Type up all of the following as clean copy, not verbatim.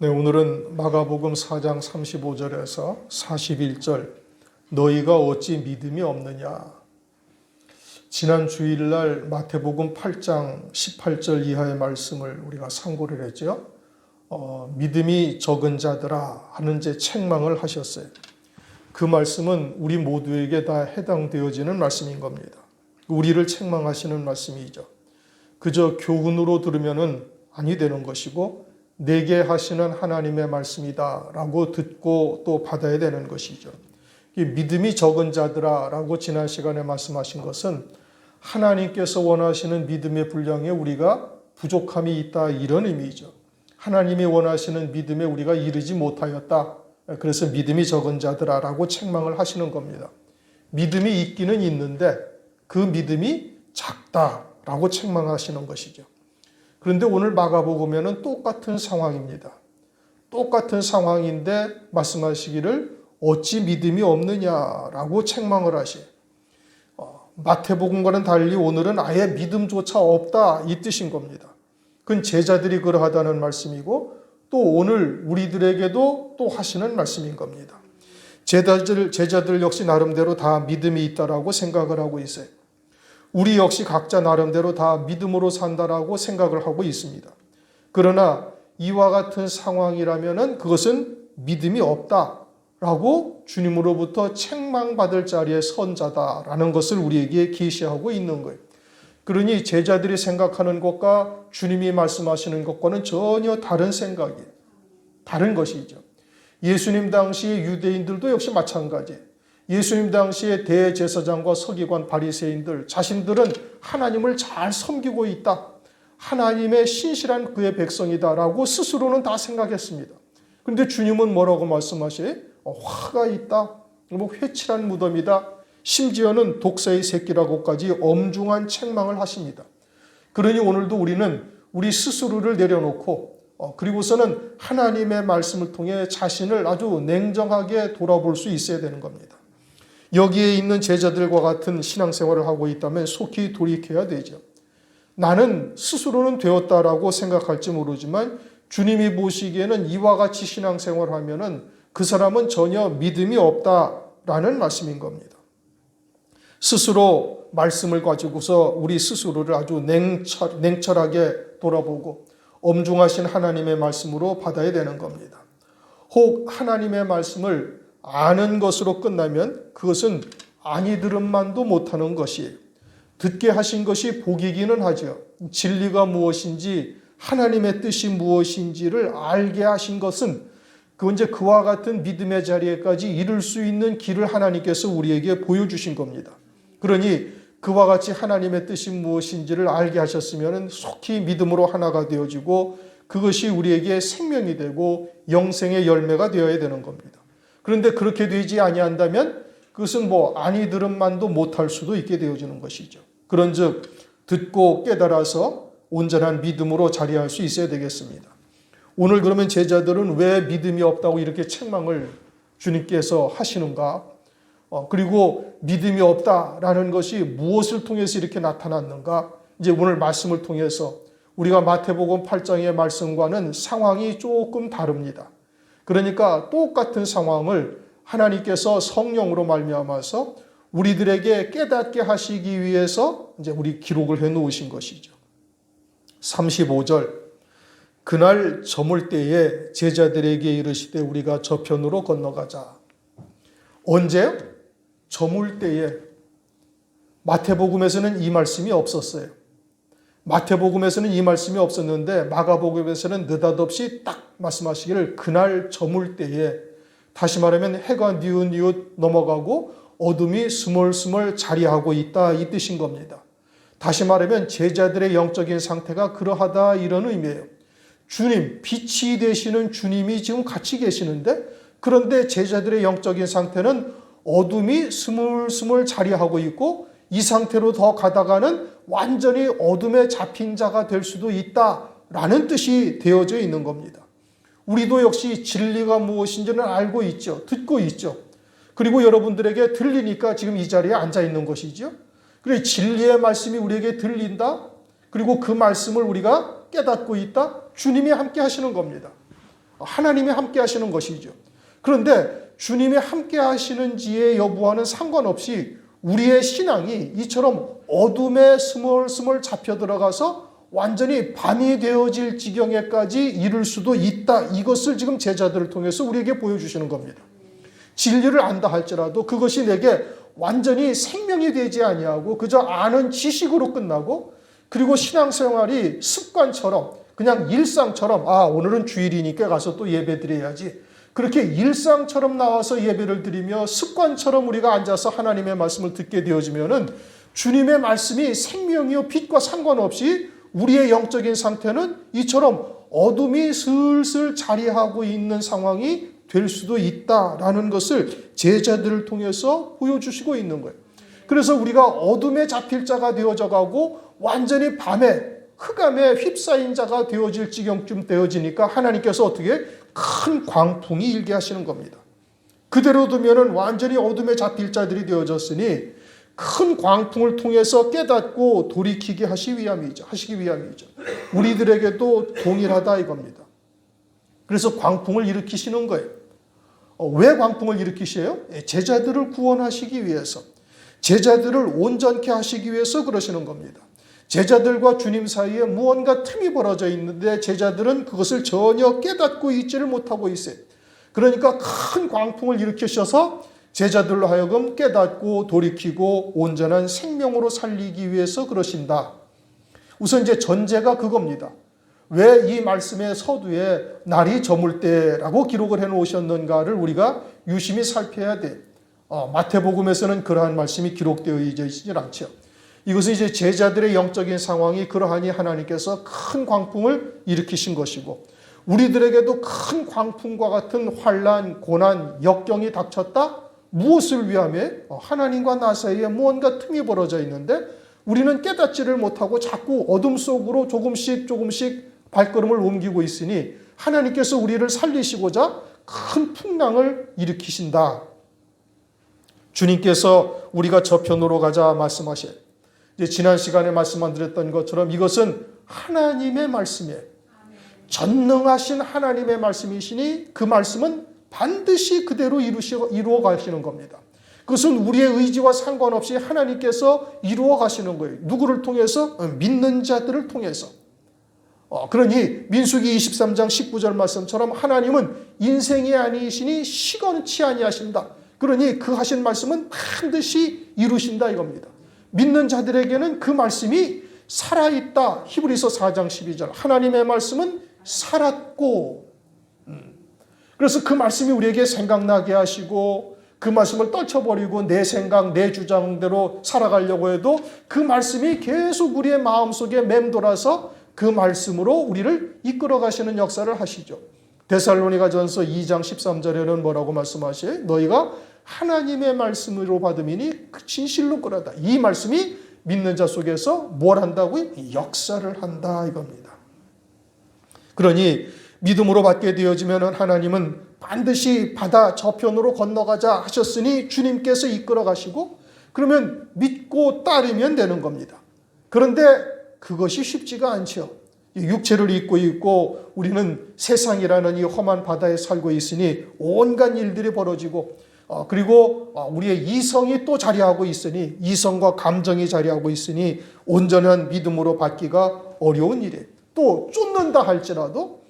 네, 오늘은 마가복음 4장 35절에서 41절 너희가 어찌 믿음이 없느냐. 지난 주일날 마태복음 8장 18절 이하의 말씀을 우리가 상고를 했죠. 믿음이 적은 자들아 하는 제 책망을 하셨어요. 그 말씀은 우리 모두에게 다 해당되어지는 말씀인 겁니다. 우리를 책망하시는 말씀이죠. 그저 교훈으로 들으면은 아니 되는 것이고 내게 하시는 하나님의 말씀이다 라고 듣고 또 받아야 되는 것이죠. 믿음이 적은 자들아 라고 지난 시간에 말씀하신 것은 하나님께서 원하시는 믿음의 분량에 우리가 부족함이 있다 이런 의미죠. 하나님이 원하시는 믿음에 우리가 이르지 못하였다. 그래서 믿음이 적은 자들아 라고 책망을 하시는 겁니다. 믿음이 있기는 있는데 그 믿음이 작다라고 책망하시는 것이죠. 그런데 오늘 마가복음에는 똑같은 상황입니다. 똑같은 상황인데 말씀하시기를 어찌 믿음이 없느냐라고 책망을 하시요. 마태복음과는 달리 오늘은 아예 믿음조차 없다 이 뜻인 겁니다. 그건 제자들이 그러하다는 말씀이고 또 오늘 우리들에게도 또 하시는 말씀인 겁니다. 제자들 역시 나름대로 다 믿음이 있다라고 생각을 하고 있어요. 우리 역시 각자 나름대로 다 믿음으로 산다라고 생각을 하고 있습니다. 그러나 이와 같은 상황이라면은 그것은 믿음이 없다라고 주님으로부터 책망받을 자리에 선 자다라는 것을 우리에게 계시하고 있는 거예요. 그러니 제자들이 생각하는 것과 주님이 말씀하시는 것과는 전혀 다른 생각이에요. 다른 것이죠. 예수님 당시 유대인들도 역시 마찬가지예요. 예수님 당시의 대제사장과 서기관 바리새인들 자신들은 하나님을 잘 섬기고 있다. 하나님의 신실한 그의 백성이다라고 스스로는 다 생각했습니다. 그런데 주님은 뭐라고 말씀하셔요? 화가 있다. 회칠한 무덤이다. 심지어는 독사의 새끼라고까지 엄중한 책망을 하십니다. 그러니 오늘도 우리는 우리 스스로를 내려놓고 그리고서는 하나님의 말씀을 통해 자신을 아주 냉정하게 돌아볼 수 있어야 되는 겁니다. 여기에 있는 제자들과 같은 신앙생활을 하고 있다면 속히 돌이켜야 되죠. 나는 스스로는 되었다라고 생각할지 모르지만 주님이 보시기에는 이와 같이 신앙생활을 하면은 그 사람은 전혀 믿음이 없다라는 말씀인 겁니다. 스스로 말씀을 가지고서 우리 스스로를 아주 냉철하게 돌아보고 엄중하신 하나님의 말씀으로 받아야 되는 겁니다. 혹 하나님의 말씀을 아는 것으로 끝나면 그것은 아니 들음만도 못하는 것이에요. 듣게 하신 것이 복이기는 하죠. 진리가 무엇인지 하나님의 뜻이 무엇인지를 알게 하신 것은 그와 같은 믿음의 자리에까지 이룰 수 있는 길을 하나님께서 우리에게 보여주신 겁니다. 그러니 그와 같이 하나님의 뜻이 무엇인지를 알게 하셨으면 속히 믿음으로 하나가 되어지고 그것이 우리에게 생명이 되고 영생의 열매가 되어야 되는 겁니다. 그런데 그렇게 되지 아니한다면 그것은 아니 들음만도 못할 수도 있게 되어지는 것이죠. 그런즉 듣고 깨달아서 온전한 믿음으로 자리할 수 있어야 되겠습니다. 오늘 그러면 제자들은 왜 믿음이 없다고 이렇게 책망을 주님께서 하시는가? 그리고 믿음이 없다라는 것이 무엇을 통해서 이렇게 나타났는가? 이제 오늘 말씀을 통해서 우리가 마태복음 8장의 말씀과는 상황이 조금 다릅니다. 그러니까 똑같은 상황을 하나님께서 성령으로 말미암아서 우리들에게 깨닫게 하시기 위해서 이제 우리 기록을 해 놓으신 것이죠. 35절 그날 저물 때에 제자들에게 이르시되 우리가 저편으로 건너가자. 언제요? 저물 때에. 마태복음에서는 이 말씀이 없었어요. 마태복음에서는 이 말씀이 없었는데 마가복음에서는 느닷없이 딱 말씀하시기를 그날 저물 때에, 다시 말하면 해가 뉘웃뉘웃 넘어가고 어둠이 스멀스멀 자리하고 있다 이 뜻인 겁니다. 다시 말하면 제자들의 영적인 상태가 그러하다 이런 의미예요. 주님, 빛이 되시는 주님이 지금 같이 계시는데 그런데 제자들의 영적인 상태는 어둠이 스물스물 자리하고 있고 이 상태로 더 가다가는 완전히 어둠에 잡힌 자가 될 수도 있다라는 뜻이 되어져 있는 겁니다. 우리도 역시 진리가 무엇인지는 알고 있죠. 듣고 있죠. 그리고 여러분들에게 들리니까 지금 이 자리에 앉아 있는 것이죠. 그래 진리의 말씀이 우리에게 들린다. 그리고 그 말씀을 우리가 깨닫고 있다. 주님이 함께 하시는 겁니다. 하나님이 함께 하시는 것이죠. 그런데 주님이 함께 하시는지의 여부와는 상관없이 우리의 신앙이 이처럼 어둠에 스멀스멀 잡혀 들어가서 완전히 밤이 되어질 지경에까지 이를 수도 있다. 이것을 지금 제자들을 통해서 우리에게 보여주시는 겁니다. 진리를 안다 할지라도 그것이 내게 완전히 생명이 되지 아니하고 그저 아는 지식으로 끝나고, 그리고 신앙생활이 습관처럼 그냥 일상처럼 오늘은 주일이니까 가서 또 예배 드려야지, 그렇게 일상처럼 나와서 예배를 드리며 습관처럼 우리가 앉아서 하나님의 말씀을 듣게 되어지면은 주님의 말씀이 생명이요 빛과 상관없이 우리의 영적인 상태는 이처럼 어둠이 슬슬 자리하고 있는 상황이 될 수도 있다라는 것을 제자들을 통해서 보여주시고 있는 거예요. 그래서 우리가 어둠에 잡힐 자가 되어져 가고 완전히 밤에 흑암에 휩싸인 자가 되어질 지경쯤 되어지니까 하나님께서 어떻게 큰 광풍이 일게 하시는 겁니다. 그대로 두면은 완전히 어둠에 잡힐 자들이 되어졌으니 큰 광풍을 통해서 깨닫고 돌이키게 하시기 위함이죠. 우리들에게도 동일하다 이겁니다. 그래서 광풍을 일으키시는 거예요. 왜 광풍을 일으키셔요? 제자들을 구원하시기 위해서, 제자들을 온전케 하시기 위해서 그러시는 겁니다. 제자들과 주님 사이에 무언가 틈이 벌어져 있는데 제자들은 그것을 전혀 깨닫고 있지를 못하고 있어요. 그러니까 큰 광풍을 일으키셔서 제자들로 하여금 깨닫고 돌이키고 온전한 생명으로 살리기 위해서 그러신다. 우선 이제 전제가 그겁니다. 왜 이 말씀의 서두에 날이 저물 때라고 기록을 해놓으셨는가를 우리가 유심히 살펴야 돼. 마태복음에서는 그러한 말씀이 기록되어 있지 않죠. 이것은 이제 제자들의 영적인 상황이 그러하니 하나님께서 큰 광풍을 일으키신 것이고, 우리들에게도 큰 광풍과 같은 환난, 고난, 역경이 닥쳤다. 무엇을 위하며? 하나님과 나 사이에 무언가 틈이 벌어져 있는데 우리는 깨닫지를 못하고 자꾸 어둠 속으로 조금씩 발걸음을 옮기고 있으니 하나님께서 우리를 살리시고자 큰 풍랑을 일으키신다. 주님께서 우리가 저편으로 가자 말씀하셔요. 이제 지난 시간에 말씀 안 드렸던 것처럼 이것은 하나님의 말씀이에요. 전능하신 하나님의 말씀이시니 그 말씀은 반드시 그대로 이루어 가시는 겁니다. 그것은 우리의 의지와 상관없이 하나님께서 이루어 가시는 거예요. 누구를 통해서? 믿는 자들을 통해서. 그러니 민수기 23장 19절 말씀처럼 하나님은 인생이 아니시니 시건치 아니하신다. 그러니 그 하신 말씀은 반드시 이루신다 이겁니다. 믿는 자들에게는 그 말씀이 살아있다. 히브리서 4장 12절 하나님의 말씀은 살았고, 그래서 그 말씀이 우리에게 생각나게 하시고 그 말씀을 떨쳐버리고 내 생각, 내 주장대로 살아가려고 해도 그 말씀이 계속 우리의 마음속에 맴돌아서 그 말씀으로 우리를 이끌어 가시는 역사를 하시죠. 데살로니가전서 2장 13절에는 뭐라고 말씀하셔요? 너희가 하나님의 말씀으로 받음이니 진실로 끌어다. 이 말씀이 믿는 자 속에서 뭘 한다고요? 역사를 한다 이겁니다. 그러니 믿음으로 받게 되어지면 하나님은 반드시 바다 저편으로 건너가자 하셨으니 주님께서 이끌어 가시고 그러면 믿고 따르면 되는 겁니다. 그런데 그것이 쉽지가 않죠. 육체를 입고 있고 우리는 세상이라는 이 험한 바다에 살고 있으니 온갖 일들이 벌어지고 그리고 우리의 이성이 또 자리하고 있으니 이성과 감정이 자리하고 있으니 온전한 믿음으로 받기가 어려운 일이에요. 또 쫓는다 할지라도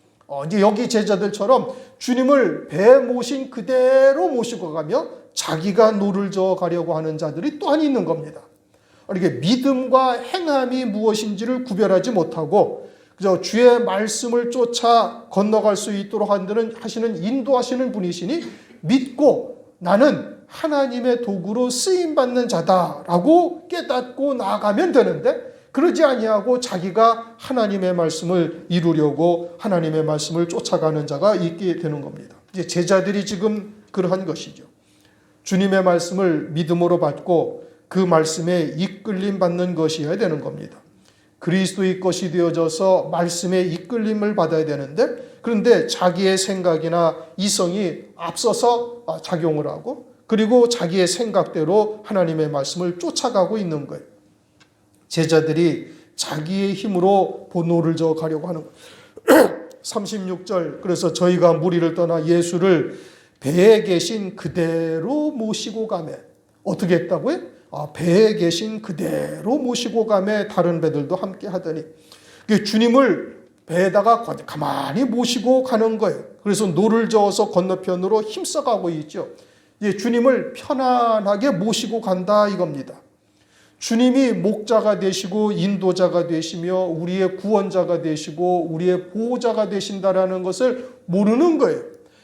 이제 여기 제자들처럼 주님을 배 모신 그대로 모시고 가며 자기가 노를 저어 가려고 하는 자들이 또한 있는 겁니다. 이렇게 믿음과 행함이 무엇인지를 구별하지 못하고 그저 주의 말씀을 쫓아 건너갈 수 있도록 하시는 인도하시는 분이시니 믿고 나는 하나님의 도구로 쓰임받는 자다라고 깨닫고 나아가면 되는데 그러지 아니하고 자기가 하나님의 말씀을 이루려고 하나님의 말씀을 쫓아가는 자가 있게 되는 겁니다. 이제 제자들이 지금 그러한 것이죠. 주님의 말씀을 믿음으로 받고 그 말씀에 이끌림 받는 것이어야 되는 겁니다. 그리스도의 것이 되어져서 말씀에 이끌림을 받아야 되는데 그런데 자기의 생각이나 이성이 앞서서 작용을 하고 그리고 자기의 생각대로 하나님의 말씀을 쫓아가고 있는 거예요. 제자들이 자기의 힘으로 노를 저어 가려고 하는 거예요. 36절 그래서 저희가 무리를 떠나 예수를 배에 계신 그대로 모시고 가매. 어떻게 했다고요? 배에 계신 그대로 모시고 가매 다른 배들도 함께 하더니 주님을 배에다가 가만히 모시고 가는 거예요. 그래서 노를 저어서 건너편으로 힘써가고 있죠. 주님을 편안하게 모시고 간다 이겁니다. 주님이 목자가 되시고 인도자가 되시며 우리의 구원자가 되시고 우리의 보호자가 되신다라는 것을 모르는 거예요.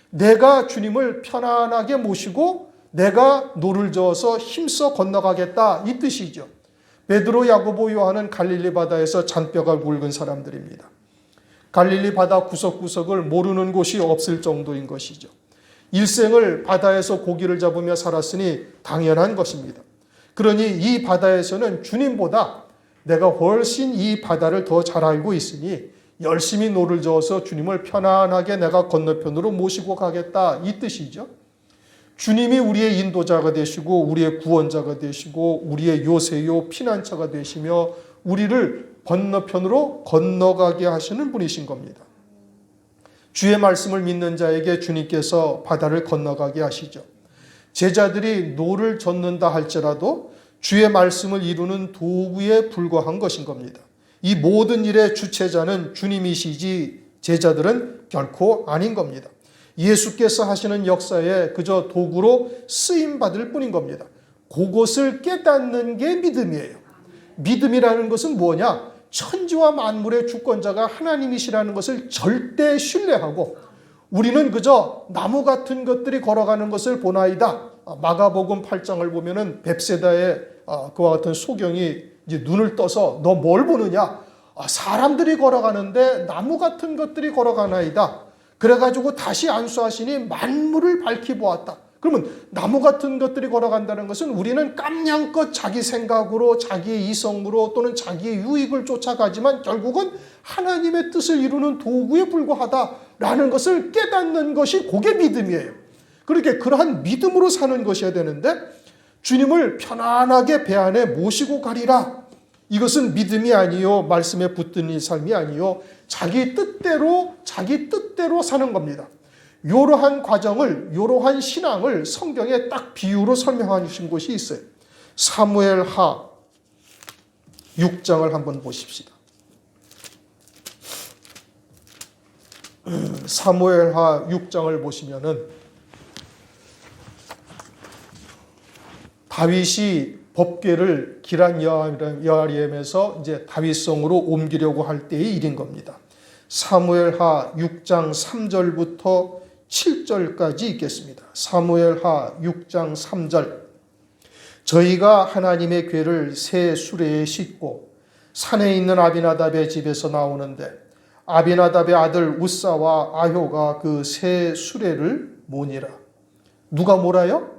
내가 주님을 편안하게 모시고 내가 노를 저어서 힘써 건너가겠다 이 뜻이죠. 베드로, 야고보, 요한은 갈릴리 바다에서 잔뼈가 굵은 사람들입니다. 갈릴리 바다 구석구석을 모르는 곳이 없을 정도인 것이죠. 일생을 바다에서 고기를 잡으며 살았으니 당연한 것입니다. 그러니 이 바다에서는 주님보다 내가 훨씬 이 바다를 더 잘 알고 있으니 열심히 노를 저어서 주님을 편안하게 내가 건너편으로 모시고 가겠다 이 뜻이죠. 주님이 우리의 인도자가 되시고 우리의 구원자가 되시고 우리의 요새요 피난처가 되시며 우리를 건너편으로 건너가게 하시는 분이신 겁니다. 주의 말씀을 믿는 자에게 주님께서 바다를 건너가게 하시죠. 제자들이 노를 젓는다 할지라도 주의 말씀을 이루는 도구에 불과한 것인 겁니다. 이 모든 일의 주체자는 주님이시지 제자들은 결코 아닌 겁니다. 예수께서 하시는 역사에 그저 도구로 쓰임받을 뿐인 겁니다. 그것을 깨닫는 게 믿음이에요. 믿음이라는 것은 뭐냐? 천지와 만물의 주권자가 하나님이시라는 것을 절대 신뢰하고 우리는 그저 나무 같은 것들이 걸어가는 것을 보나이다. 마가복음 8장을 보면은 벳세다의 그와 같은 소경이 이제 눈을 떠서 너 뭘 보느냐? 사람들이 걸어가는데 나무 같은 것들이 걸어가나이다. 그래가지고 다시 안수하시니 만물을 밝히 보았다. 그러면 나무 같은 것들이 걸어간다는 것은 우리는 깜냥껏 자기 생각으로 자기의 이성으로 또는 자기의 유익을 쫓아가지만 결국은 하나님의 뜻을 이루는 도구에 불과하다라는 것을 깨닫는 것이 그게 믿음이에요. 그렇게 그러한 믿음으로 사는 것이어야 되는데 주님을 편안하게 배 안에 모시고 가리라. 이것은 믿음이 아니요 말씀에 붙든 삶이 아니요 자기 뜻대로 사는 겁니다. 이러한 과정을 이러한 신앙을 성경에 딱 비유로 설명하신 곳이 있어요. 사무엘하 6장을 한번 보십시다. 사무엘하 6장을 보시면은 다윗이 법궤를 기란 여아리엠에서 이제 다윗성으로 옮기려고 할 때의 일인 겁니다. 사무엘하 6장 3절부터 7절까지 있겠습니다. 사무엘하 6장 3절 저희가 하나님의 궤를 새 수레에 싣고 산에 있는 아비나답의 집에서 나오는데 아비나답의 아들 우사와 아효가 그 새 수레를 모니라. 누가 몰아요?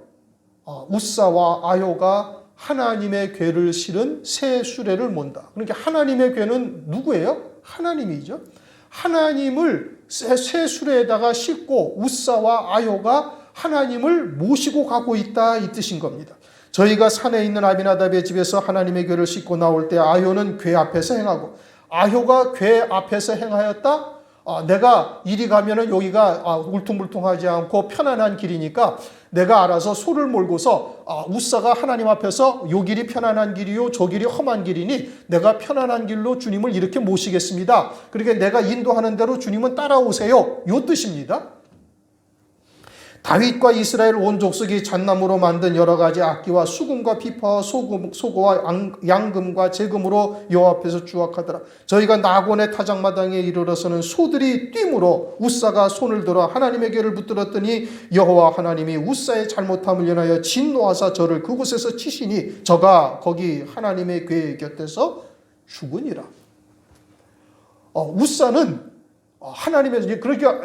우사와 아효가 하나님의 궤를 실은 새 수레를 몬다. 그러니까 하나님의 궤는 누구예요? 하나님이죠. 하나님을 새 수레에다가 싣고 우사와 아효가 하나님을 모시고 가고 있다 이 뜻인 겁니다. 저희가 산에 있는 아비나답의 집에서 하나님의 궤를 싣고 나올 때 아효는 궤 앞에서 행하고 아효가 궤 앞에서 행하였다. 내가 이리 가면은 여기가 울퉁불퉁하지 않고 편안한 길이니까 내가 알아서 소를 몰고서 우사가 하나님 앞에서 요 길이 편안한 길이요 저 길이 험한 길이니 내가 편안한 길로 주님을 이렇게 모시겠습니다. 그러니까 내가 인도하는 대로 주님은 따라오세요. 요 뜻입니다. 다윗과 이스라엘 온 족속이 잣나무로 만든 여러 가지 악기와 수금과 피파와 소고와 양금과 제금으로 여호와 앞에서 주악하더라. 저희가 나곤의 타작마당에 이르러서는 소들이 뛰므로 우사가 손을 들어 하나님의 궤를 붙들었더니 여호와 하나님이 우사의 잘못함을 인하여 진노하사 저를 그곳에서 치시니 저가 거기 하나님의 궤 곁에서 죽으니라. 우사는 하나님의 그러니까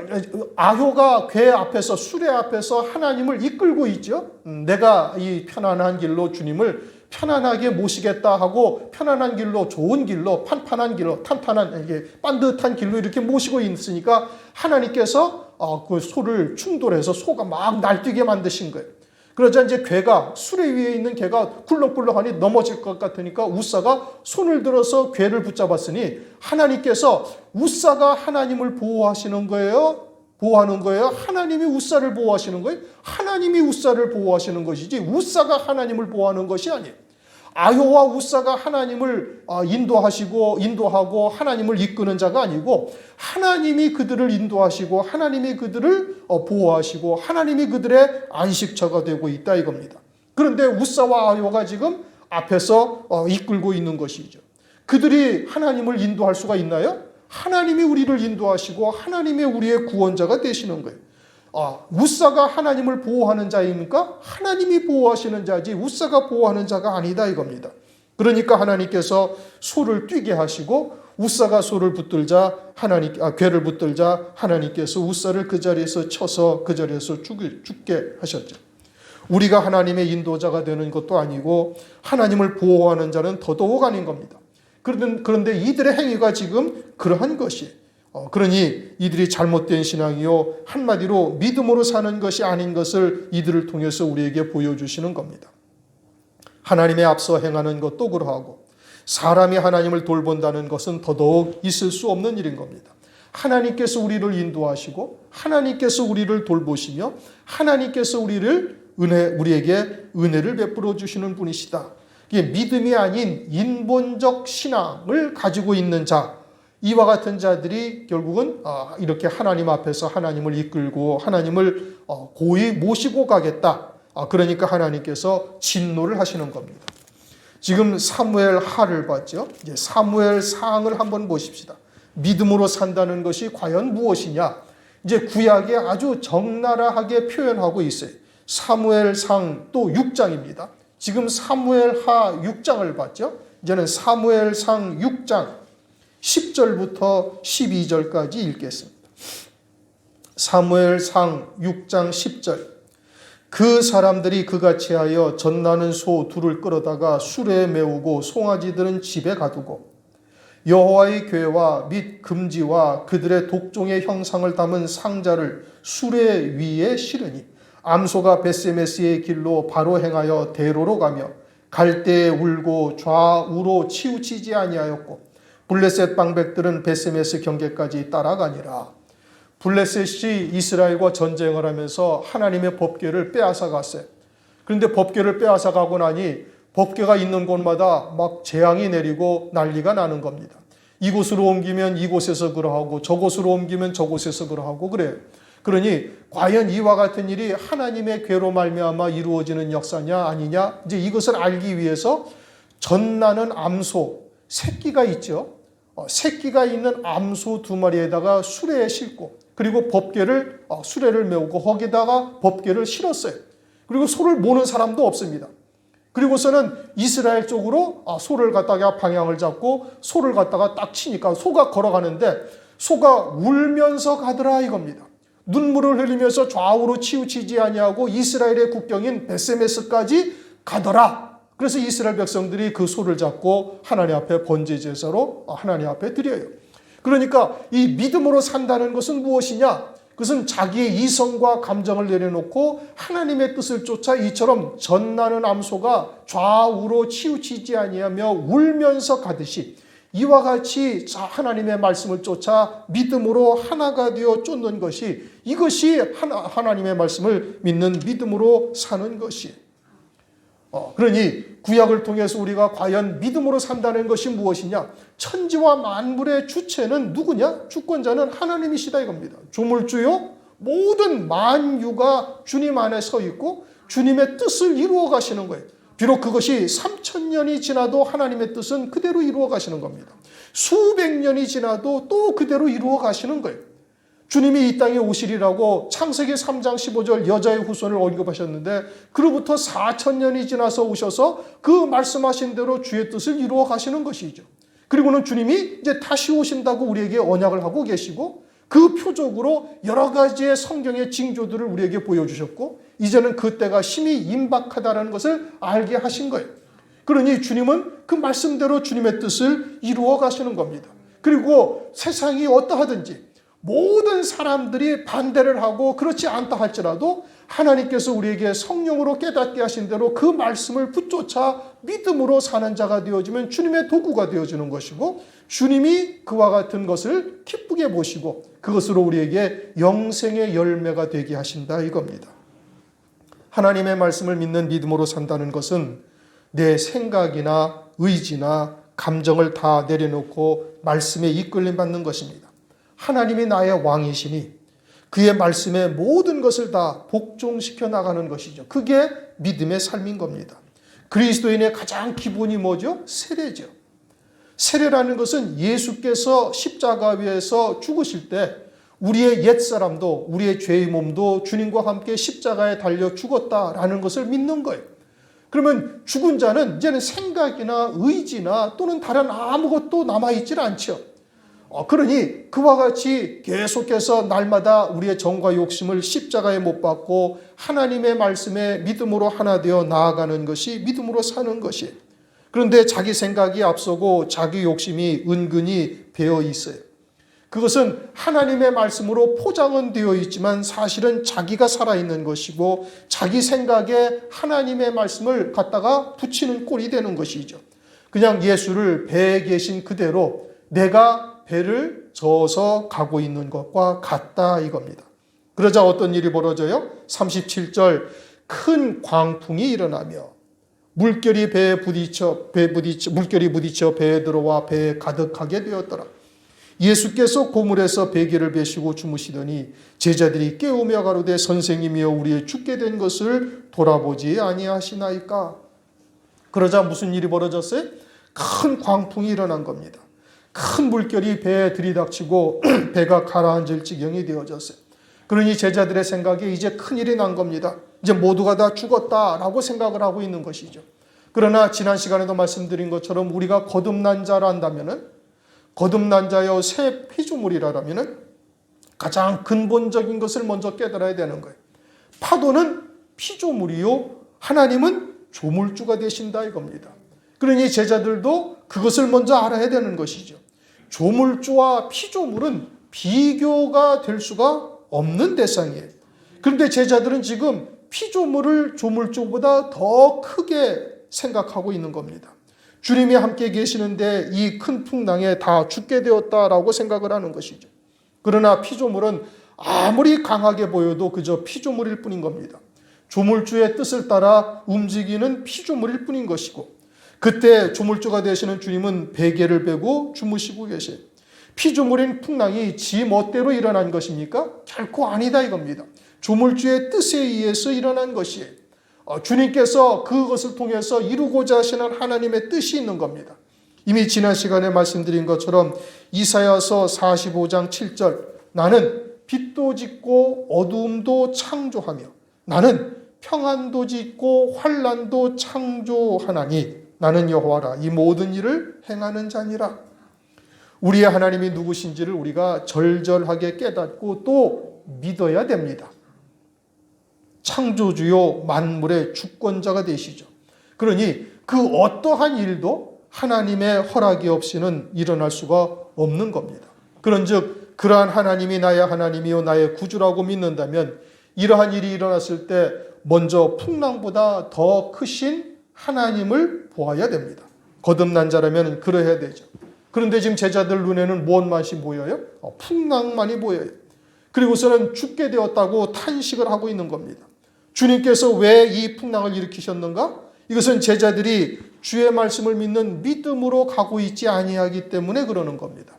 아효가 궤 앞에서 수레 앞에서 하나님을 이끌고 있죠. 내가 이 편안한 길로 주님을 편안하게 모시겠다 하고 편안한 길로 좋은 길로 판판한 길로 탄탄한 이게 반듯한 길로 이렇게 모시고 있으니까 하나님께서 그 소를 충돌해서 소가 막 날뛰게 만드신 거예요. 그러자 이제 괴가, 수레 위에 있는 괴가 굴렁굴렁하니 넘어질 것 같으니까 웃사가 손을 들어서 괴를 붙잡았으니 하나님께서 웃사가 하나님을 보호하시는 거예요? 보호하는 거예요? 하나님이 웃사를 보호하시는 거예요? 하나님이 웃사를 보호하시는 것이지 웃사가 하나님을 보호하는 것이 아니에요. 아효와 웃사가 하나님을 인도하고 하나님을 이끄는 자가 아니고 하나님이 그들을 인도하시고 하나님이 그들을 보호하시고 하나님이 그들의 안식처가 되고 있다 이겁니다. 그런데 웃사와 아효가 지금 앞에서 이끌고 있는 것이죠. 그들이 하나님을 인도할 수가 있나요? 하나님이 우리를 인도하시고 하나님이 우리의 구원자가 되시는 거예요. 웃사가 하나님을 보호하는 자입니까? 하나님이 보호하시는 자지 웃사가 보호하는 자가 아니다 이겁니다. 그러니까 하나님께서 소를 뛰게 하시고 웃사가 소를 붙들자 괴를 붙들자 하나님께서 웃사를 그 자리에서 쳐서 그 자리에서 죽게 하셨죠. 우리가 하나님의 인도자가 되는 것도 아니고 하나님을 보호하는 자는 더더욱 아닌 겁니다. 그런데 이들의 행위가 지금 그러한 것이에요. 그러니 이들이 잘못된 신앙이요 한마디로 믿음으로 사는 것이 아닌 것을 이들을 통해서 우리에게 보여주시는 겁니다. 하나님의 앞서 행하는 것도 그러하고 사람이 하나님을 돌본다는 것은 더더욱 있을 수 없는 일인 겁니다. 하나님께서 우리를 인도하시고 하나님께서 우리를 돌보시며 하나님께서 우리에게 은혜를 베풀어 주시는 분이시다. 이게 믿음이 아닌 인본적 신앙을 가지고 있는 자, 이와 같은 자들이 결국은 이렇게 하나님 앞에서 하나님을 이끌고 하나님을 고이 모시고 가겠다. 그러니까 하나님께서 진노를 하시는 겁니다. 지금 사무엘 하를 봤죠. 이제 사무엘 상을 한번 보십시다. 믿음으로 산다는 것이 과연 무엇이냐? 이제 구약에 아주 적나라하게 표현하고 있어요. 사무엘 상 또 6장입니다. 지금 사무엘 하 6장을 봤죠. 이제는 사무엘 상 6장 10절부터 12절까지 읽겠습니다. 사무엘상 6장 10절. 그 사람들이 그같이 하여 젖나는 소 둘을 끌어다가 수레에 메우고 송아지들은 집에 가두고 여호와의 궤와 및 금지와 그들의 독종의 형상을 담은 상자를 수레 위에 실으니 암소가 벳세메스의 길로 바로 행하여 대로로 가며 갈 때에 울고 좌우로 치우치지 아니하였고 블레셋 방백들은 벳세메스 경계까지 따라가니라. 블레셋이 이스라엘과 전쟁을 하면서 하나님의 법궤를 빼앗아 갔어요. 그런데 법궤를 빼앗아 가고 나니 법궤가 있는 곳마다 막 재앙이 내리고 난리가 나는 겁니다. 이곳으로 옮기면 이곳에서 그러하고 저곳으로 옮기면 저곳에서 그러하고 그래요. 그러니 과연 이와 같은 일이 하나님의 궤로 말미암아 이루어지는 역사냐 아니냐, 이제 이것을 알기 위해서 젖나는 암소 새끼가 있죠. 새끼가 있는 암소 2마리에다가 수레에 싣고 그리고 법궤를 수레를 메우고 거기다가 법궤를 실었어요. 그리고 소를 모는 사람도 없습니다. 그리고서는 이스라엘 쪽으로 소를 갖다가 방향을 잡고 소를 갖다가 딱 치니까 소가 걸어가는데 소가 울면서 가더라 이겁니다. 눈물을 흘리면서 좌우로 치우치지 아니하고 이스라엘의 국경인 벳세메스까지 가더라. 그래서 이스라엘 백성들이 그 소를 잡고 하나님 앞에 번제 제사로 하나님 앞에 드려요. 그러니까 이 믿음으로 산다는 것은 무엇이냐? 그것은 자기의 이성과 감정을 내려놓고 하나님의 뜻을 쫓아 이처럼 젖나는 암소가 좌우로 치우치지 아니하며 울면서 가듯이 이와 같이 하나님의 말씀을 쫓아 믿음으로 하나가 되어 쫓는 것이, 이것이 하나님의 말씀을 믿는 믿음으로 사는 것이에요. 그러니 구약을 통해서 우리가 과연 믿음으로 산다는 것이 무엇이냐? 천지와 만물의 주체는 누구냐? 주권자는 하나님이시다 이겁니다. 조물주요 모든 만유가 주님 안에 서 있고 주님의 뜻을 이루어 가시는 거예요. 비록 그것이 3000년이 지나도 하나님의 뜻은 그대로 이루어 가시는 겁니다. 수백 년이 지나도 또 그대로 이루어 가시는 거예요. 주님이 이 땅에 오시리라고 창세기 3장 15절 여자의 후손을 언급하셨는데 그로부터 4000년이 지나서 오셔서 그 말씀하신 대로 주의 뜻을 이루어 가시는 것이죠. 그리고는 주님이 이제 다시 오신다고 우리에게 언약을 하고 계시고 그 표적으로 여러 가지의 성경의 징조들을 우리에게 보여주셨고 이제는 그때가 심히 임박하다는 것을 알게 하신 거예요. 그러니 주님은 그 말씀대로 주님의 뜻을 이루어 가시는 겁니다. 그리고 세상이 어떠하든지 모든 사람들이 반대를 하고 그렇지 않다 할지라도 하나님께서 우리에게 성령으로 깨닫게 하신 대로 그 말씀을 붙쫓아 믿음으로 사는 자가 되어지면 주님의 도구가 되어지는 것이고, 주님이 그와 같은 것을 기쁘게 보시고 그것으로 우리에게 영생의 열매가 되게 하신다 이겁니다. 하나님의 말씀을 믿는 믿음으로 산다는 것은 내 생각이나 의지나 감정을 다 내려놓고 말씀에 이끌림 받는 것입니다. 하나님이 나의 왕이시니 그의 말씀에 모든 것을 다 복종시켜 나가는 것이죠. 그게 믿음의 삶인 겁니다. 그리스도인의 가장 기본이 뭐죠? 세례죠. 세례라는 것은 예수께서 십자가 위에서 죽으실 때 우리의 옛사람도, 우리의 죄의 몸도 주님과 함께 십자가에 달려 죽었다라는 것을 믿는 거예요. 그러면 죽은 자는 이제는 생각이나 의지나 또는 다른 아무것도 남아있질 않죠. 그러니 그와 같이 계속해서 날마다 우리의 정과 욕심을 십자가에 못 박고 하나님의 말씀에 믿음으로 하나 되어 나아가는 것이 믿음으로 사는 것이에요. 그런데 자기 생각이 앞서고 자기 욕심이 은근히 배어 있어요. 그것은 하나님의 말씀으로 포장은 되어 있지만 사실은 자기가 살아있는 것이고 자기 생각에 하나님의 말씀을 갖다가 붙이는 꼴이 되는 것이죠. 그냥 예수를 배에 계신 그대로 내가 배를 저어서 가고 있는 것과 같다 이겁니다. 그러자 어떤 일이 벌어져요? 37절, 큰 광풍이 일어나며 물결이 물결이 부딪혀 배에 들어와 배에 가득하게 되었더라. 예수께서 고물에서 베개를 베시고 주무시더니 제자들이 깨우며 가로되 선생님이여 우리의 죽게 된 것을 돌아보지 아니하시나이까. 그러자 무슨 일이 벌어졌어요? 큰 광풍이 일어난 겁니다. 큰 물결이 배에 들이닥치고 배가 가라앉을 지경이 되어졌어요. 그러니 제자들의 생각에 이제 큰일이 난 겁니다. 이제 모두가 다 죽었다라고 생각을 하고 있는 것이죠. 그러나 지난 시간에도 말씀드린 것처럼 우리가 거듭난 자란다면은, 거듭난 자여 새 피조물이라면 가장 근본적인 것을 먼저 깨달아야 되는 거예요. 파도는 피조물이요 하나님은 조물주가 되신다 이겁니다. 그러니 제자들도 그것을 먼저 알아야 되는 것이죠. 조물주와 피조물은 비교가 될 수가 없는 대상이에요. 그런데 제자들은 지금 피조물을 조물주보다 더 크게 생각하고 있는 겁니다. 주님이 함께 계시는데 이 큰 풍랑에 다 죽게 되었다라고 생각을 하는 것이죠. 그러나 피조물은 아무리 강하게 보여도 그저 피조물일 뿐인 겁니다. 조물주의 뜻을 따라 움직이는 피조물일 뿐인 것이고, 그때 조물주가 되시는 주님은 베개를 베고 주무시고 계세요. 피조물인 풍랑이 지 멋대로 일어난 것입니까? 결코 아니다 이겁니다. 조물주의 뜻에 의해서 일어난 것이에요. 주님께서 그것을 통해서 이루고자 하시는 하나님의 뜻이 있는 겁니다. 이미 지난 시간에 말씀드린 것처럼 이사야서 45장 7절, 나는 빛도 짓고 어두움도 창조하며 나는 평안도 짓고 환난도 창조하나니 나는 여호와라 이 모든 일을 행하는 자니라. 우리의 하나님이 누구신지를 우리가 절절하게 깨닫고 또 믿어야 됩니다. 창조주요 만물의 주권자가 되시죠. 그러니 그 어떠한 일도 하나님의 허락이 없이는 일어날 수가 없는 겁니다. 그런즉 그러한 하나님이 나의 하나님이요 나의 구주라고 믿는다면 이러한 일이 일어났을 때 먼저 풍랑보다 더 크신 하나님을 보아야 됩니다. 거듭난 자라면 그러해야 되죠. 그런데 지금 제자들 눈에는 무엇만이 보여요? 풍랑만이 보여요. 그리고서는 죽게 되었다고 탄식을 하고 있는 겁니다. 주님께서 왜 이 풍랑을 일으키셨는가? 이것은 제자들이 주의 말씀을 믿는 믿음으로 가고 있지 아니하기 때문에 그러는 겁니다.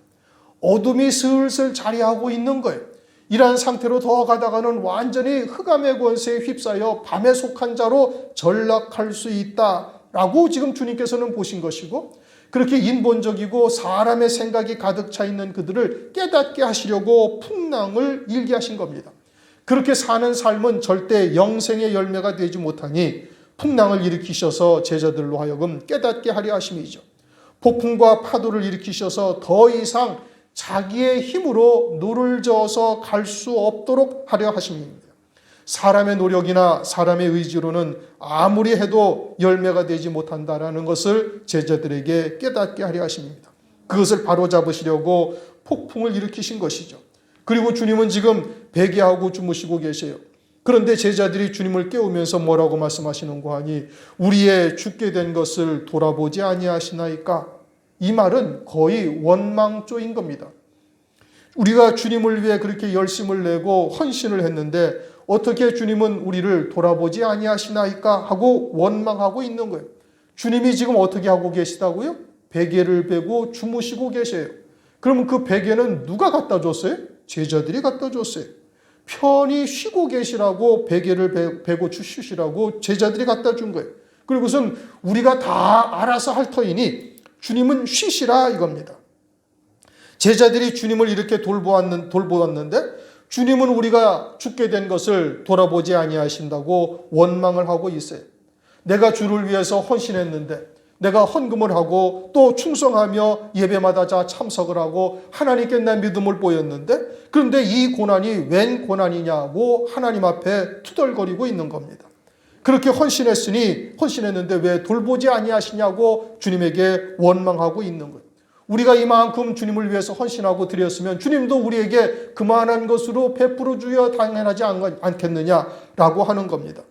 어둠이 슬슬 자리하고 있는 거예요. 이러한 상태로 더 가다가는 완전히 흑암의 권세에 휩싸여 밤에 속한 자로 전락할 수 있다라고 지금 주님께서는 보신 것이고, 그렇게 인본적이고 사람의 생각이 가득 차 있는 그들을 깨닫게 하시려고 풍랑을 일게 하신 겁니다. 그렇게 사는 삶은 절대 영생의 열매가 되지 못하니 풍랑을 일으키셔서 제자들로 하여금 깨닫게 하려 하심이죠. 폭풍과 파도를 일으키셔서 더 이상 자기의 힘으로 노를 저어서 갈 수 없도록 하려 하심입니다. 사람의 노력이나 사람의 의지로는 아무리 해도 열매가 되지 못한다라는 것을 제자들에게 깨닫게 하려 하십니다. 그것을 바로잡으시려고 폭풍을 일으키신 것이죠. 그리고 주님은 지금 베개하고 주무시고 계세요. 그런데 제자들이 주님을 깨우면서 뭐라고 말씀하시는가 하니 우리의 죽게 된 것을 돌아보지 아니하시나이까? 이 말은 거의 원망조인 겁니다. 우리가 주님을 위해 그렇게 열심을 내고 헌신을 했는데 어떻게 주님은 우리를 돌아보지 아니하시나이까 하고 원망하고 있는 거예요. 주님이 지금 어떻게 하고 계시다고요? 베개를 베고 주무시고 계세요. 그러면 그 베개는 누가 갖다 줬어요? 제자들이 갖다 줬어요. 편히 쉬고 계시라고 베개를 베고 쉬시라고 제자들이 갖다 준 거예요. 그리고선 우리가 다 알아서 할 터이니 주님은 쉬시라 이겁니다. 제자들이 주님을 이렇게 돌보았는데 주님은 우리가 죽게 된 것을 돌아보지 아니하신다고 원망을 하고 있어요. 내가 주를 위해서 헌신했는데 내가 헌금을 하고 또 충성하며 예배마다 참석을 하고 하나님께 내 믿음을 보였는데 그런데 이 고난이 웬 고난이냐고 하나님 앞에 투덜거리고 있는 겁니다. 그렇게 헌신했는데 왜 돌보지 아니하시냐고 주님에게 원망하고 있는 거예요. 우리가 이만큼 주님을 위해서 헌신하고 드렸으면 주님도 우리에게 그만한 것으로 베풀어 주여 당연하지 않겠느냐라고 하는 겁니다.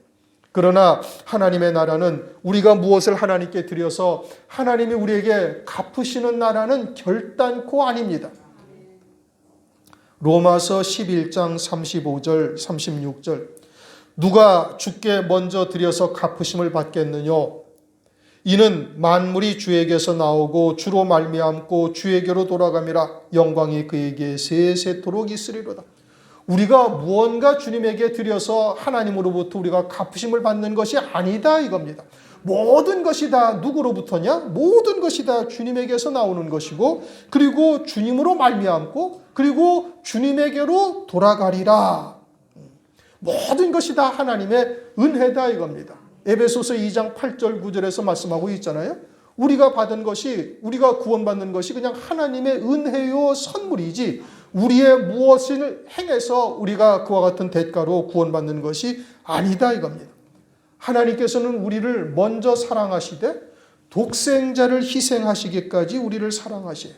그러나 하나님의 나라는 우리가 무엇을 하나님께 드려서 하나님이 우리에게 갚으시는 나라는 결단코 아닙니다. 로마서 11장 35절 36절 누가 주께 먼저 드려서 갚으심을 받겠느냐? 이는 만물이 주에게서 나오고 주로 말미암고 주에게로 돌아감이라 영광이 그에게 세세토록 있으리로다. 우리가 무언가 주님에게 드려서 하나님으로부터 우리가 갚으심을 받는 것이 아니다 이겁니다. 모든 것이 다 누구로부터냐? 모든 것이 다 주님에게서 나오는 것이고 그리고 주님으로 말미암고 그리고 주님에게로 돌아가리라. 모든 것이 다 하나님의 은혜다 이겁니다. 에베소서 2장 8절 9절에서 말씀하고 있잖아요. 우리가 받은 것이 우리가 구원받는 것이 그냥 하나님의 은혜요 선물이지 우리의 무엇을 행해서 우리가 그와 같은 대가로 구원받는 것이 아니다 이겁니다. 하나님께서는 우리를 먼저 사랑하시되 독생자를 희생하시기까지 우리를 사랑하시에요.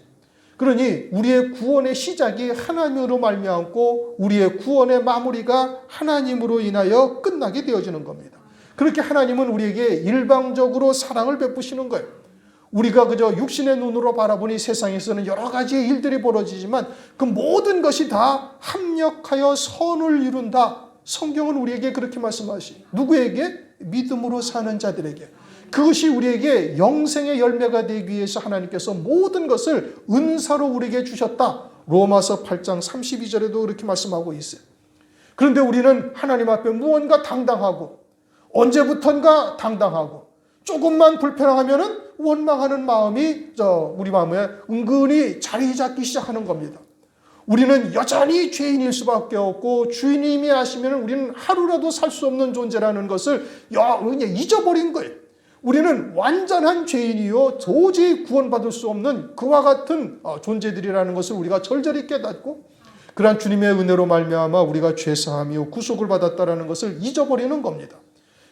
그러니 우리의 구원의 시작이 하나님으로 말미암고 우리의 구원의 마무리가 하나님으로 인하여 끝나게 되어지는 겁니다. 그렇게 하나님은 우리에게 일방적으로 사랑을 베푸시는 거예요. 우리가 그저 육신의 눈으로 바라보니 세상에서는 여러 가지의 일들이 벌어지지만 그 모든 것이 다 합력하여 선을 이룬다. 성경은 우리에게 그렇게 말씀하시. 누구에게? 믿음으로 사는 자들에게. 그것이 우리에게 영생의 열매가 되기 위해서 하나님께서 모든 것을 은사로 우리에게 주셨다. 로마서 8장 32절에도 그렇게 말씀하고 있어요. 그런데 우리는 하나님 앞에 무언가 당당하고 언제부턴가 당당하고 조금만 불편하면은 원망하는 마음이 우리 마음에 은근히 자리 잡기 시작하는 겁니다. 우리는 여전히 죄인일 수밖에 없고 주님이 아시면 우리는 하루라도 살 수 없는 존재라는 것을 그냥 잊어버린 거예요. 우리는 완전한 죄인이요 도저히 구원받을 수 없는 그와 같은 존재들이라는 것을 우리가 절절히 깨닫고 그러한 주님의 은혜로 말미암아 우리가 죄사함이요 구속을 받았다라는 것을 잊어버리는 겁니다.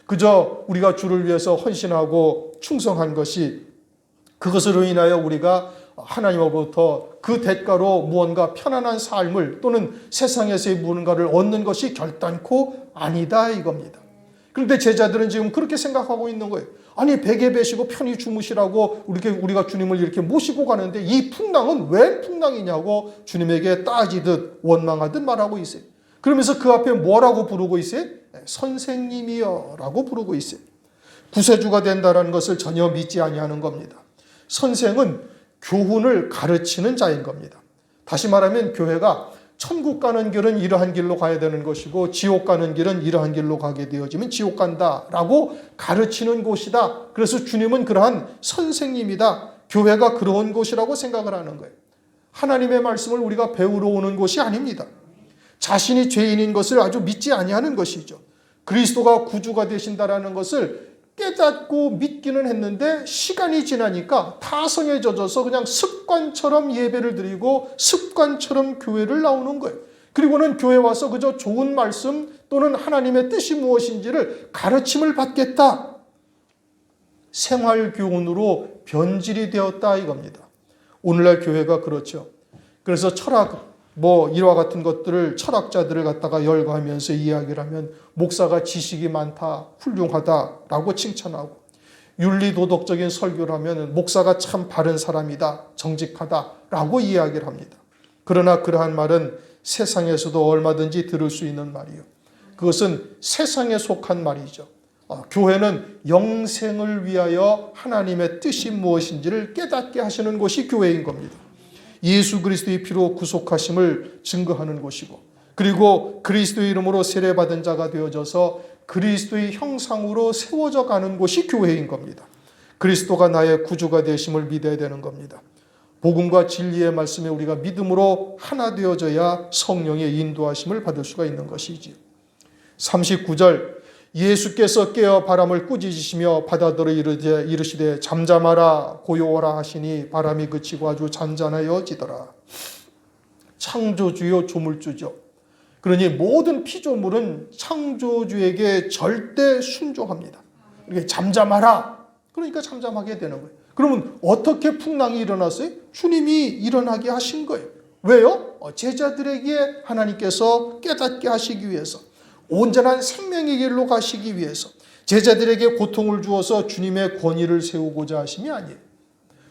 그저 우리가 주를 위해서 헌신하고 충성한 것이 그것으로 인하여 우리가 하나님으로부터 그 대가로 무언가 편안한 삶을 또는 세상에서의 무언가를 얻는 것이 결단코 아니다 이겁니다. 그런데 제자들은 지금 그렇게 생각하고 있는 거예요. 아니 베개 베시고 편히 주무시라고 우리가 주님을 이렇게 모시고 가는데 이 풍랑은 왜 풍랑이냐고 주님에게 따지듯 원망하듯 말하고 있어요. 그러면서 그 앞에 뭐라고 부르고 있어요? 선생님이여 라고 부르고 있어요. 구세주가 된다는 것을 전혀 믿지 아니하는 겁니다. 선생은 교훈을 가르치는 자인 겁니다. 다시 말하면 교회가 천국 가는 길은 이러한 길로 가야 되는 것이고 지옥 가는 길은 이러한 길로 가게 되어지면 지옥 간다라고 가르치는 곳이다. 그래서 주님은 그러한 선생님이다. 교회가 그런 곳이라고 생각을 하는 거예요. 하나님의 말씀을 우리가 배우러 오는 곳이 아닙니다. 자신이 죄인인 것을 아주 믿지 아니하는 것이죠. 그리스도가 구주가 되신다라는 것을 깨닫고 믿기는 했는데 시간이 지나니까 타성에 젖어서 그냥 습관처럼 예배를 드리고 습관처럼 교회를 나오는 거예요. 그리고는 교회 와서 그저 좋은 말씀 또는 하나님의 뜻이 무엇인지를 가르침을 받겠다. 생활교훈으로 변질이 되었다 이겁니다. 오늘날 교회가 그렇죠. 그래서 철학 이와 같은 것들을 철학자들을 갖다가 열거하면서 이야기를 하면 목사가 지식이 많다, 훌륭하다라고 칭찬하고, 윤리도덕적인 설교를 하면 목사가 참 바른 사람이다, 정직하다라고 이야기를 합니다. 그러나 그러한 말은 세상에서도 얼마든지 들을 수 있는 말이요. 그것은 세상에 속한 말이죠. 교회는 영생을 위하여 하나님의 뜻이 무엇인지를 깨닫게 하시는 곳이 교회인 겁니다. 예수 그리스도의 피로 구속하심을 증거하는 곳이고, 그리고 그리스도의 이름으로 세례받은 자가 되어져서 그리스도의 형상으로 세워져 가는 곳이 교회인 겁니다. 그리스도가 나의 구주가 되심을 믿어야 되는 겁니다. 복음과 진리의 말씀에 우리가 믿음으로 하나 되어져야 성령의 인도하심을 받을 수가 있는 것이지요. 39절, 예수께서 깨어 바람을 꾸짖으시며 바다들어 이르시되 잠잠하라 고요하라 하시니 바람이 그치고 아주 잔잔하여지더라. 창조주요 조물주죠. 그러니 모든 피조물은 창조주에게 절대 순종합니다. 이렇게 잠잠하라, 그러니까 잠잠하게 되는 거예요. 그러면 어떻게 풍랑이 일어났어요? 주님이 일어나게 하신 거예요. 왜요? 제자들에게 하나님께서 깨닫게 하시기 위해서, 온전한 생명의 길로 가시기 위해서, 제자들에게 고통을 주어서 주님의 권위를 세우고자 하심이 아니에요.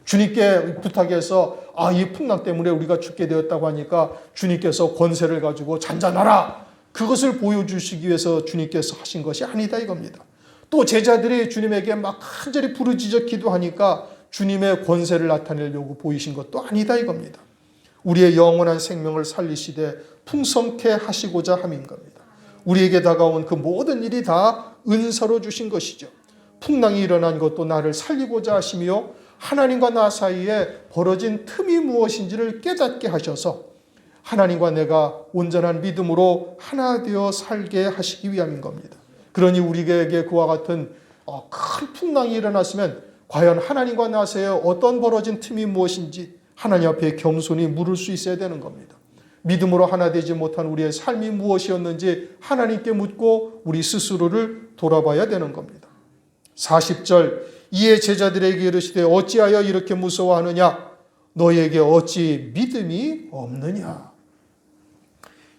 주님께 부탁해서 이 풍랑 때문에 우리가 죽게 되었다고 하니까 주님께서 권세를 가지고 잔잔하라, 그것을 보여주시기 위해서 주님께서 하신 것이 아니다 이겁니다. 또 제자들이 주님에게 막 간절히 부르짖어 기도하니까 주님의 권세를 나타내려고 보이신 것도 아니다 이겁니다. 우리의 영원한 생명을 살리시되 풍성케 하시고자 함인 겁니다. 우리에게 다가온 그 모든 일이 다 은사로 주신 것이죠. 풍랑이 일어난 것도 나를 살리고자 하시며 하나님과 나 사이에 벌어진 틈이 무엇인지를 깨닫게 하셔서 하나님과 내가 온전한 믿음으로 하나 되어 살게 하시기 위함인 겁니다. 그러니 우리에게 그와 같은 큰 풍랑이 일어났으면 과연 하나님과 나 사이에 어떤 벌어진 틈이 무엇인지 하나님 앞에 겸손히 물을 수 있어야 되는 겁니다. 믿음으로 하나 되지 못한 우리의 삶이 무엇이었는지 하나님께 묻고 우리 스스로를 돌아봐야 되는 겁니다. 40절, 이에 제자들에게 이르시되 어찌하여 이렇게 무서워하느냐, 너희에게 어찌 믿음이 없느냐.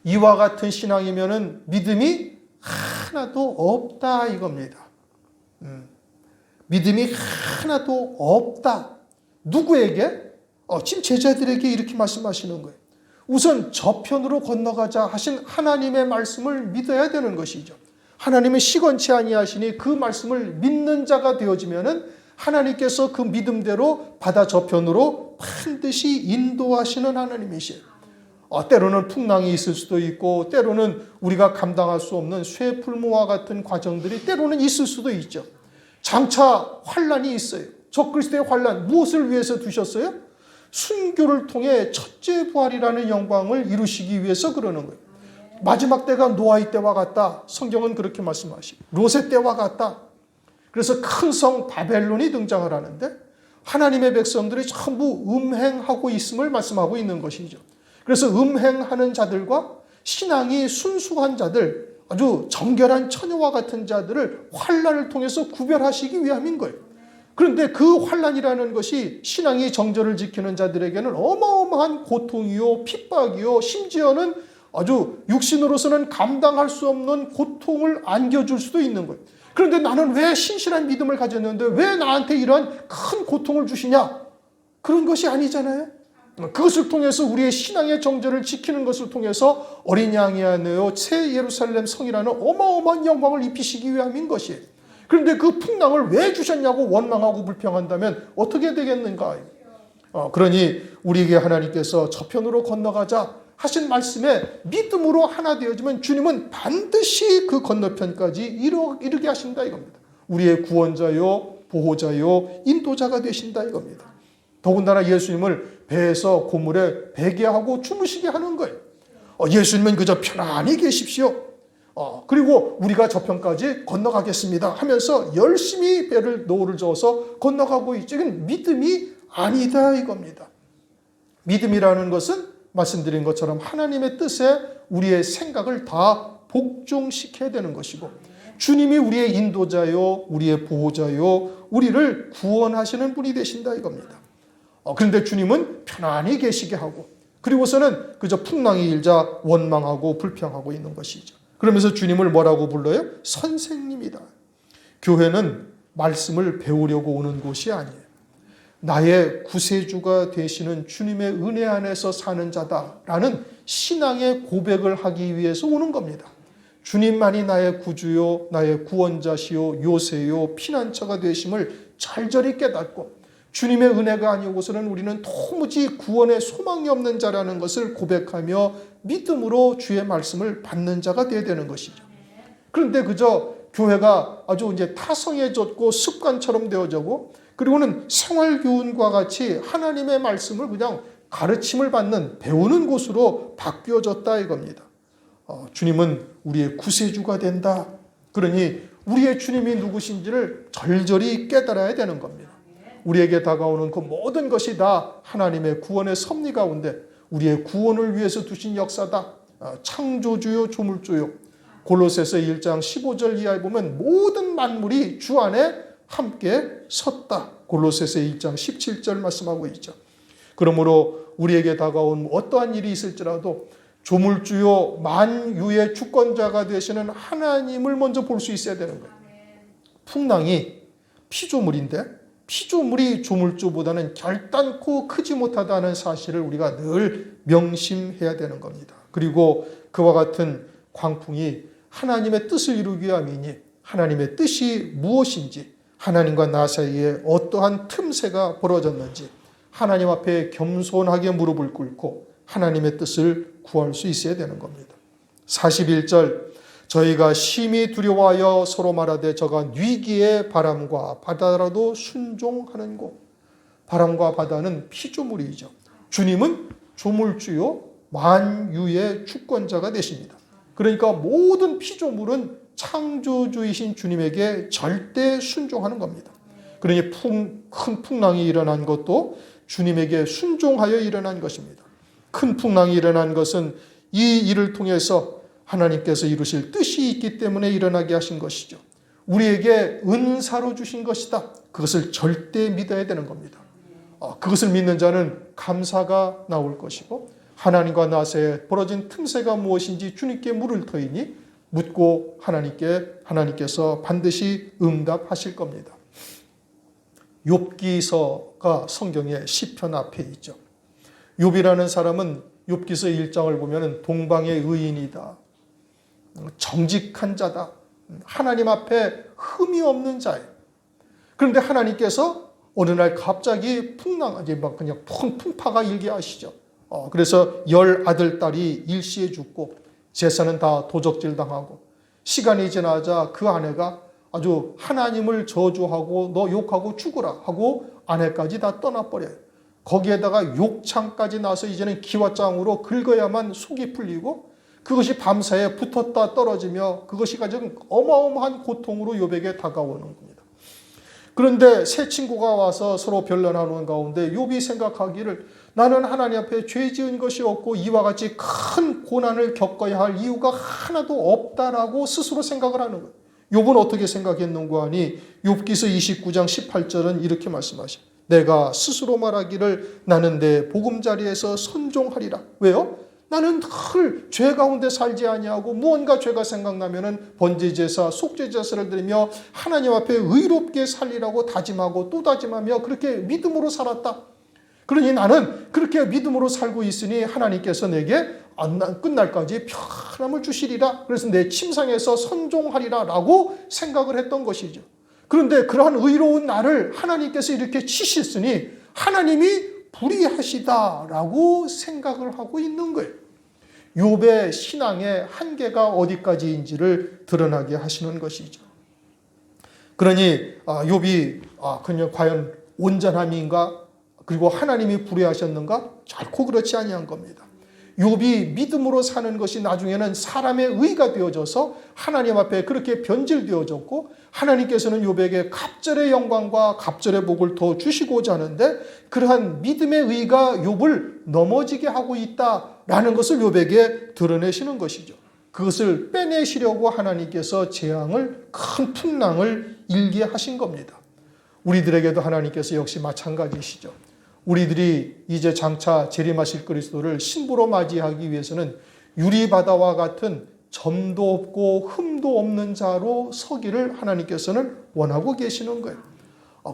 이와 같은 신앙이면은 믿음이 하나도 없다 이겁니다. 믿음이 하나도 없다. 누구에게? 지금 제자들에게 이렇게 말씀하시는 거예요. 우선 저편으로 건너가자 하신 하나님의 말씀을 믿어야 되는 것이죠. 하나님은 시건치 아니하시니 그 말씀을 믿는 자가 되어지면은 하나님께서 그 믿음대로 바다 저편으로 반드시 인도하시는 하나님이시에요. 때로는 풍랑이 있을 수도 있고, 때로는 우리가 감당할 수 없는 쇠풀무와 같은 과정들이 때로는 있을 수도 있죠. 장차 환란이 있어요. 적그리스도의 환란, 무엇을 위해서 두셨어요? 순교를 통해 첫째 부활이라는 영광을 이루시기 위해서 그러는 거예요. 마지막 때가 노아의 때와 같다. 성경은 그렇게 말씀하시고, 롯의 때와 같다. 그래서 큰 성 바벨론이 등장을 하는데 하나님의 백성들이 전부 음행하고 있음을 말씀하고 있는 것이죠. 그래서 음행하는 자들과 신앙이 순수한 자들, 아주 정결한 처녀와 같은 자들을 환란을 통해서 구별하시기 위함인 거예요. 그런데 그 환란이라는 것이 신앙이 정절을 지키는 자들에게는 어마어마한 고통이요, 핍박이요, 심지어는 아주 육신으로서는 감당할 수 없는 고통을 안겨줄 수도 있는 거예요. 그런데 나는 왜 신실한 믿음을 가졌는데 왜 나한테 이런 큰 고통을 주시냐? 그런 것이 아니잖아요. 그것을 통해서 우리의 신앙의 정절을 지키는 것을 통해서 어린 양이 아니요 새 예루살렘 성이라는 어마어마한 영광을 입히시기 위함인 것이에요. 그런데 그 풍랑을 왜 주셨냐고 원망하고 불평한다면 어떻게 되겠는가? 그러니 우리에게 하나님께서 저편으로 건너가자 하신 말씀에 믿음으로 하나 되어지면 주님은 반드시 그 건너편까지 이르게 하신다 이겁니다. 우리의 구원자요, 보호자요, 인도자가 되신다 이겁니다. 더군다나 예수님을 배에서 고물에 베게 하고 주무시게 하는 거예요. 예수님은 그저 편안히 계십시오. 그리고 우리가 저편까지 건너가겠습니다 하면서 열심히 배를 노를 저어서 건너가고 있죠. 이건 믿음이 아니다 이겁니다. 믿음이라는 것은 말씀드린 것처럼 하나님의 뜻에 우리의 생각을 다 복종시켜야 되는 것이고, 주님이 우리의 인도자요, 우리의 보호자요, 우리를 구원하시는 분이 되신다 이겁니다. 그런데 주님은 편안히 계시게 하고 그리고서는 그저 풍랑이 일자 원망하고 불평하고 있는 것이죠. 그러면서 주님을 뭐라고 불러요? 선생님이다. 교회는 말씀을 배우려고 오는 곳이 아니에요. 나의 구세주가 되시는 주님의 은혜 안에서 사는 자다라는 신앙의 고백을 하기 위해서 오는 겁니다. 주님만이 나의 구주요, 나의 구원자시요, 요새요, 피난처가 되심을 절절히 깨닫고 주님의 은혜가 아니고서는 우리는 도무지 구원의 소망이 없는 자라는 것을 고백하며 믿음으로 주의 말씀을 받는 자가 되어야 되는 것이죠. 그런데 그저 교회가 아주 이제 타성해졌고 습관처럼 되어지고 그리고는 생활교훈과 같이 하나님의 말씀을 그냥 가르침을 받는 배우는 곳으로 바뀌어졌다 이겁니다. 주님은 우리의 구세주가 된다. 그러니 우리의 주님이 누구신지를 절절히 깨달아야 되는 겁니다. 우리에게 다가오는 그 모든 것이 다 하나님의 구원의 섭리 가운데 우리의 구원을 위해서 두신 역사다. 창조주요 조물주요. 골로새서 1장 15절 이하에 보면 모든 만물이 주 안에 함께 섰다. 골로새서 1장 17절 말씀하고 있죠. 그러므로 우리에게 다가온 어떠한 일이 있을지라도 조물주요 만유의 주권자가 되시는 하나님을 먼저 볼 수 있어야 되는 거예요. 풍랑이 피조물인데 피조물이 조물주보다는 결단코 크지 못하다는 사실을 우리가 늘 명심해야 되는 겁니다. 그리고 그와 같은 광풍이 하나님의 뜻을 이루기 위함이니 하나님의 뜻이 무엇인지 하나님과 나 사이에 어떠한 틈새가 벌어졌는지 하나님 앞에 겸손하게 무릎을 꿇고 하나님의 뜻을 구할 수 있어야 되는 겁니다. 41절 저희가 심히 두려워하여 서로 말하되 저가 위기의 바람과 바다라도 순종하는 곳. 바람과 바다는 피조물이죠. 주님은 조물주요 만유의 주권자가 되십니다. 그러니까 모든 피조물은 창조주이신 주님에게 절대 순종하는 겁니다. 그러니 큰 풍랑이 일어난 것도 주님에게 순종하여 일어난 것입니다. 큰 풍랑이 일어난 것은 이 일을 통해서 하나님께서 이루실 뜻이 있기 때문에 일어나게 하신 것이죠. 우리에게 은사로 주신 것이다. 그것을 절대 믿어야 되는 겁니다. 그것을 믿는 자는 감사가 나올 것이고 하나님과 나 사이에 벌어진 틈새가 무엇인지 주님께 물을 터이니 묻고 하나님께서 반드시 응답하실 겁니다. 욥기서가 성경의 시편 앞에 있죠. 욥이라는 사람은 욥기서 1장을 보면 동방의 의인이다. 정직한 자다. 하나님 앞에 흠이 없는 자예요. 그런데 하나님께서 어느 날 갑자기 그냥 큰 풍파가 일게 하시죠. 그래서 10 아들, 딸이 일시에 죽고 재산은 다 도적질 당하고 시간이 지나자 그 아내가 아주 하나님을 저주하고 너 욕하고 죽으라 하고 아내까지 다 떠나버려요. 거기에다가 욕창까지 나서 이제는 기와장으로 긁어야만 속이 풀리고 그것이 밤사이에 붙었다 떨어지며 그것이 가장 어마어마한 고통으로 욥에게 다가오는 겁니다. 그런데 세 친구가 와서 서로 변론하는 가운데 욥이 생각하기를 나는 하나님 앞에 죄 지은 것이 없고 이와 같이 큰 고난을 겪어야 할 이유가 하나도 없다라고 스스로 생각을 하는 거예요. 욥은 어떻게 생각했는가 하니 욥기서 29장 18절은 이렇게 말씀하십니다. 내가 스스로 말하기를 나는 내 보금자리에서 선종하리라. 왜요? 나는 늘 죄 가운데 살지 아니하고 무언가 죄가 생각나면은 번제제사, 속죄제사를 드리며 하나님 앞에 의롭게 살리라고 다짐하고 또 다짐하며 그렇게 믿음으로 살았다. 그러니 나는 그렇게 믿음으로 살고 있으니 하나님께서 내게 끝날까지 평안함을 주시리라. 그래서 내 침상에서 선종하리라 라고 생각을 했던 것이죠. 그런데 그러한 의로운 나를 하나님께서 이렇게 치셨으니 하나님이 불의하시다라고 생각을 하고 있는 거예요. 욥의 신앙의 한계가 어디까지인지를 드러나게 하시는 것이죠. 그러니 욥이 그냥 과연 온전함인가 그리고 하나님이 불의하셨는가? 결코 그렇지 아니한 겁니다. 욥이 믿음으로 사는 것이 나중에는 사람의 의가 되어져서 하나님 앞에 그렇게 변질되어졌고 하나님께서는 욥에게 갑절의 영광과 갑절의 복을 더 주시고자 하는데 그러한 믿음의 의가 욥을 넘어지게 하고 있다라는 것을 욥에게 드러내시는 것이죠. 그것을 빼내시려고 하나님께서 재앙을 큰 풍랑을 일게 하신 겁니다. 우리들에게도 하나님께서 역시 마찬가지시죠. 우리들이 이제 장차 재림하실 그리스도를 신부로 맞이하기 위해서는 유리바다와 같은 점도 없고 흠도 없는 자로 서기를 하나님께서는 원하고 계시는 거예요.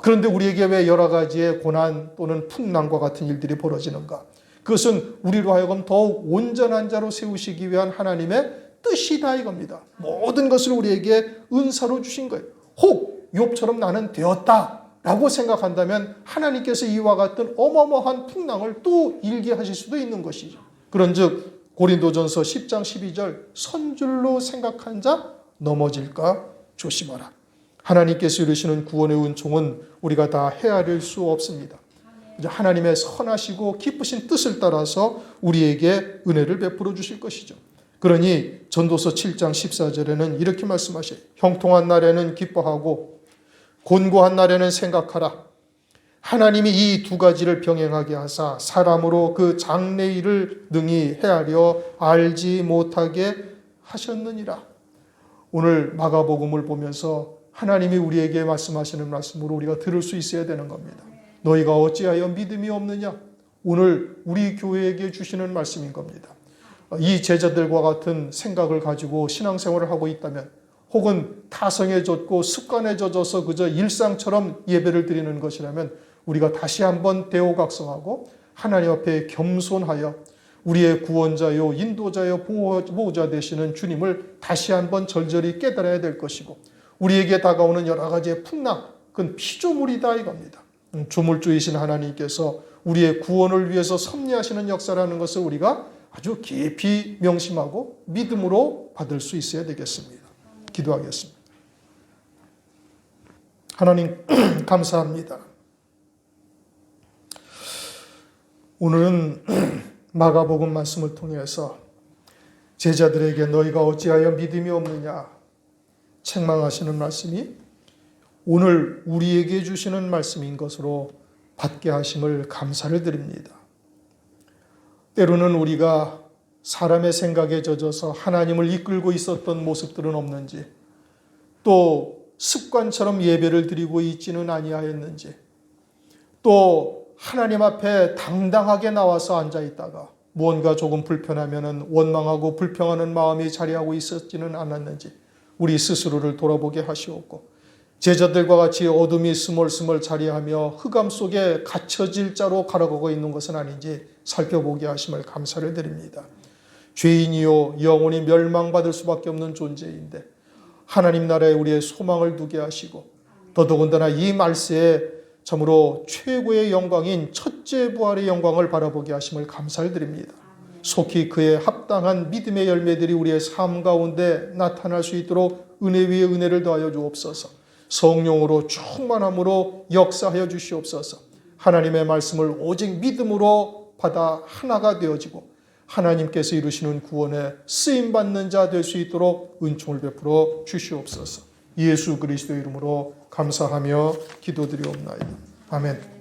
그런데 우리에게 왜 여러 가지의 고난 또는 풍랑과 같은 일들이 벌어지는가? 그것은 우리로 하여금 더욱 온전한 자로 세우시기 위한 하나님의 뜻이다 이겁니다. 모든 것을 우리에게 은사로 주신 거예요. 혹 욥처럼 나는 되었다 라고 생각한다면 하나님께서 이와 같은 어마어마한 풍랑을 또 일게 하실 수도 있는 것이죠. 그런즉 고린도전서 10장 12절 선줄로 생각한 자 넘어질까 조심하라. 하나님께서 이루시는 구원의 은총은 우리가 다 헤아릴 수 없습니다. 하나님의 선하시고 기쁘신 뜻을 따라서 우리에게 은혜를 베풀어 주실 것이죠. 그러니 전도서 7장 14절에는 이렇게 말씀하셔요. 형통한 날에는 기뻐하고 곤고한 날에는 생각하라. 하나님이 이 두 가지를 병행하게 하사 사람으로 그 장래일을 능히 헤아려 알지 못하게 하셨느니라. 오늘 마가복음을 보면서 하나님이 우리에게 말씀하시는 말씀으로 우리가 들을 수 있어야 되는 겁니다. 너희가 어찌하여 믿음이 없느냐? 오늘 우리 교회에게 주시는 말씀인 겁니다. 이 제자들과 같은 생각을 가지고 신앙생활을 하고 있다면 혹은 타성에 젖고 습관에 젖어서 그저 일상처럼 예배를 드리는 것이라면 우리가 다시 한번 대오각성하고 하나님 앞에 겸손하여 우리의 구원자요 인도자요 보호자 되시는 주님을 다시 한번 절절히 깨달아야 될 것이고 우리에게 다가오는 여러 가지의 풍랑 그건 피조물이다 이겁니다. 조물주이신 하나님께서 우리의 구원을 위해서 섭리하시는 역사라는 것을 우리가 아주 깊이 명심하고 믿음으로 받을 수 있어야 되겠습니다. 기도하겠습니다. 하나님 감사합니다. 오늘은 마가복음 말씀을 통해서 제자들에게 너희가 어찌하여 믿음이 없느냐 책망하시는 말씀이 오늘 우리에게 주시는 말씀인 것으로 받게 하심을 감사를 드립니다. 때로는 우리가 사람의 생각에 젖어서 하나님을 이끌고 있었던 모습들은 없는지 또 습관처럼 예배를 드리고 있지는 아니하였는지 또 하나님 앞에 당당하게 나와서 앉아 있다가 무언가 조금 불편하면 원망하고 불평하는 마음이 자리하고 있었지는 않았는지 우리 스스로를 돌아보게 하시옵고 제자들과 같이 어둠이 스멀스멀 자리하며 흑암 속에 갇혀질 자로 걸어가고 있는 것은 아닌지 살펴보게 하심을 감사를 드립니다. 죄인이요 영원히 멸망받을 수밖에 없는 존재인데 하나님 나라에 우리의 소망을 두게 하시고 더더군다나 이 말세에 참으로 최고의 영광인 첫째 부활의 영광을 바라보게 하심을 감사를 드립니다. 속히 그에 합당한 믿음의 열매들이 우리의 삶 가운데 나타날 수 있도록 은혜 위에 은혜를 더하여 주옵소서. 성령으로 충만함으로 역사하여 주시옵소서. 하나님의 말씀을 오직 믿음으로 받아 하나가 되어지고 하나님께서 이루시는 구원에 쓰임받는 자 될 수 있도록 은총을 베풀어 주시옵소서. 예수 그리스도의 이름으로 감사하며 기도드리옵나이다. 아멘.